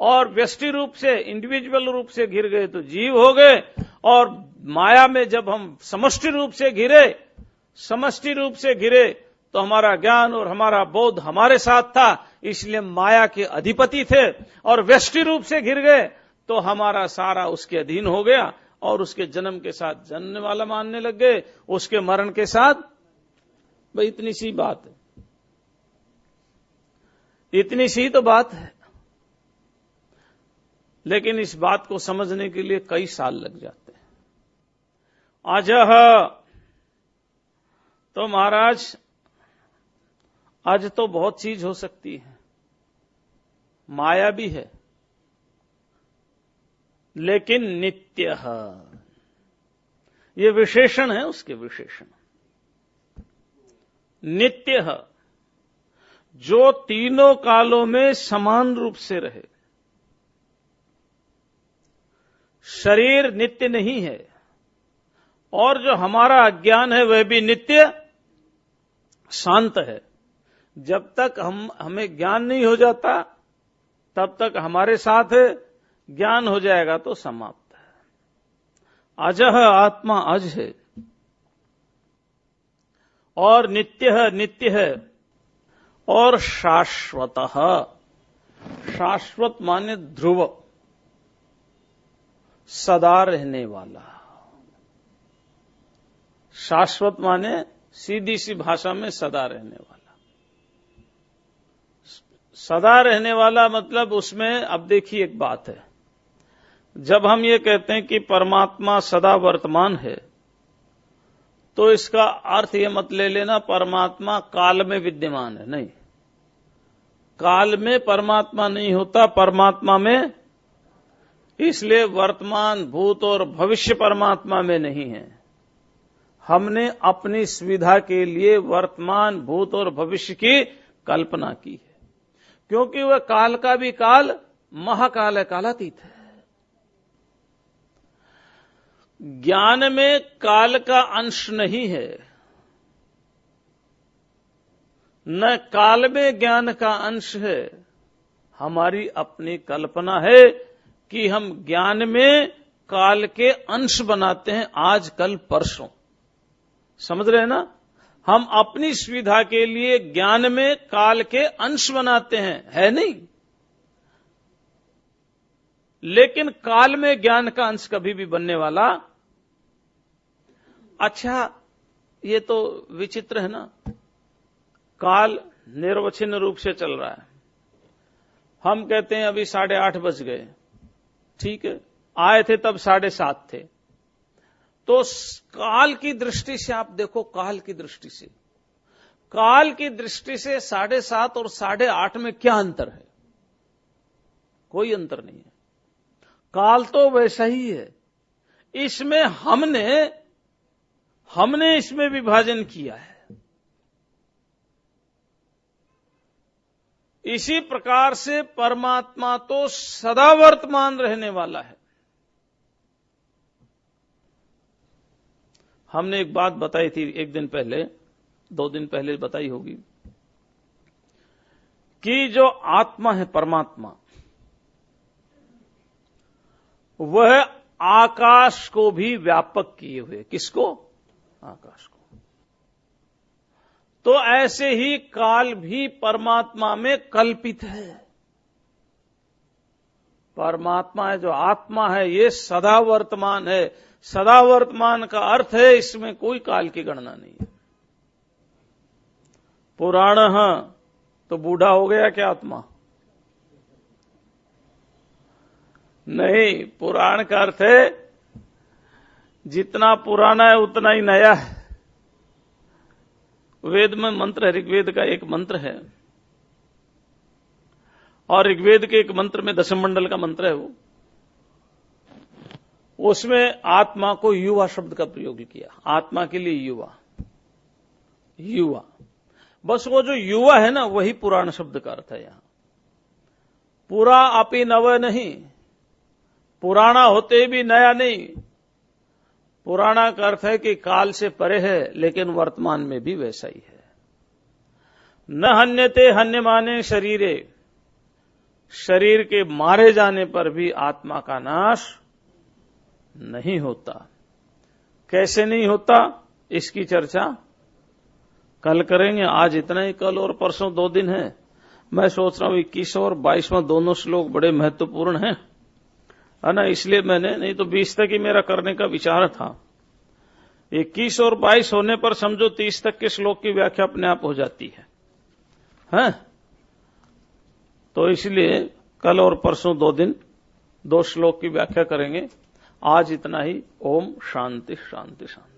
और व्यष्टि रूप से, इंडिविजुअल रूप से घिर गए तो जीव हो गए, और माया में जब हम समष्टि रूप से घिरे तो हमारा ज्ञान और हमारा बोध हमारे साथ था, इसलिए माया के अधिपति थे। और व्यष्टि रूप से घिर गए तो हमारा सारा उसके अधीन हो गया, और उसके जन्म के साथ जन्मने वाला मानने लग गए, उसके मरण के साथ। भाई इतनी सी बात है, इतनी सी तो बात है, लेकिन इस बात को समझने के लिए कई साल लग जाते हैं। अजह तो महाराज, आज तो बहुत चीज हो सकती है, माया भी है, लेकिन नित्य, ये विशेषण है उसके विशेषण। नित्य, जो तीनों कालों में समान रूप से रहे। शरीर नित्य नहीं है, और जो हमारा अज्ञान है वह भी नित्य शांत है। जब तक हमें ज्ञान नहीं हो जाता तब तक हमारे साथ है, ज्ञान हो जाएगा तो समाप्त है। अजह आत्मा अज है, और नित्य है, और शाश्वतः, शाश्वत माने ध्रुव, सदा रहने वाला। शाश्वत माने सीधी सी भाषा में सदा रहने वाला। सदा रहने वाला मतलब उसमें, अब देखिए एक बात है, जब हम ये कहते हैं कि परमात्मा सदा वर्तमान है, तो इसका अर्थ ये मत ले लेना परमात्मा काल में विद्यमान है, नहीं। काल में परमात्मा नहीं होता, परमात्मा में, इसलिए वर्तमान, भूत और भविष्य परमात्मा में नहीं है। हमने अपनी सुविधा के लिए वर्तमान, भूत और भविष्य की कल्पना की है, क्योंकि वह काल का भी काल, महाकाल है, कालातीत है। ज्ञान में काल का अंश नहीं है, न काल में ज्ञान का अंश है। हमारी अपनी कल्पना है कि हम ज्ञान में काल के अंश बनाते हैं, आज कल परसों। समझ रहे हैं ना? हम अपनी सुविधा के लिए ज्ञान में काल के अंश बनाते हैं, है नहीं? लेकिन काल में ज्ञान का अंश कभी भी बनने वाला। अच्छा, ये तो विचित्र है ना, काल निर्वचन रूप से चल रहा है। हम कहते हैं अभी 8:30 बज गए, ठीक है, आए थे तब 7:30 थे, तो काल की दृष्टि से आप देखो, काल की दृष्टि से 7:30 और 8:30 में क्या अंतर है? कोई अंतर नहीं है। काल तो वैसा ही है, इसमें हमने इसमें विभाजन किया है। इसी प्रकार से परमात्मा तो सदा वर्तमान रहने वाला है। हमने एक बात बताई थी एक दिन पहले, 2 दिन पहले बताई होगी, कि जो आत्मा है परमात्मा, वह आकाश को भी व्यापक किए हुए। किसको? आकाश को। तो ऐसे ही काल भी परमात्मा में कल्पित है। परमात्मा है जो आत्मा है, ये सदा वर्तमान है। सदा वर्तमान का अर्थ है इसमें कोई काल की गणना नहीं है। पुराण तो बूढ़ा हो गया क्या आत्मा? नहीं, पुराण का अर्थ है जितना पुराना है उतना ही नया है। वेद में मंत्र है, ऋग्वेद का एक मंत्र है, और ऋग्वेद के एक मंत्र में दशम मंडल का मंत्र है, उसमें आत्मा को युवा शब्द का प्रयोग किया। आत्मा के लिए युवा। बस वो जो युवा है ना, वही पुराण शब्द का अर्थ है। यहां पुरा अपि नव नहीं, पुराना होते भी नया नहीं। पुराना का अर्थ है कि काल से परे है, लेकिन वर्तमान में भी वैसा ही है। न हन्यते हन्यमाने शरीरे, शरीर के मारे जाने पर भी आत्मा का नाश नहीं होता। कैसे नहीं होता, इसकी चर्चा कल करेंगे। आज इतना ही, कल और परसों 2 दिन है। मैं सोच रहा हूं 21 और 22वां दोनों श्लोक बड़े महत्वपूर्ण हैं, है ना, इसलिए मैंने, नहीं तो 20 तक ही मेरा करने का विचार था। 21 और 22 होने पर समझो 30 तक के श्लोक की व्याख्या अपने आप हो जाती है, हैं? तो इसलिए कल और परसों 2 दिन 2 श्लोक की व्याख्या करेंगे। आज इतना ही। ओम शांति शांति शांति।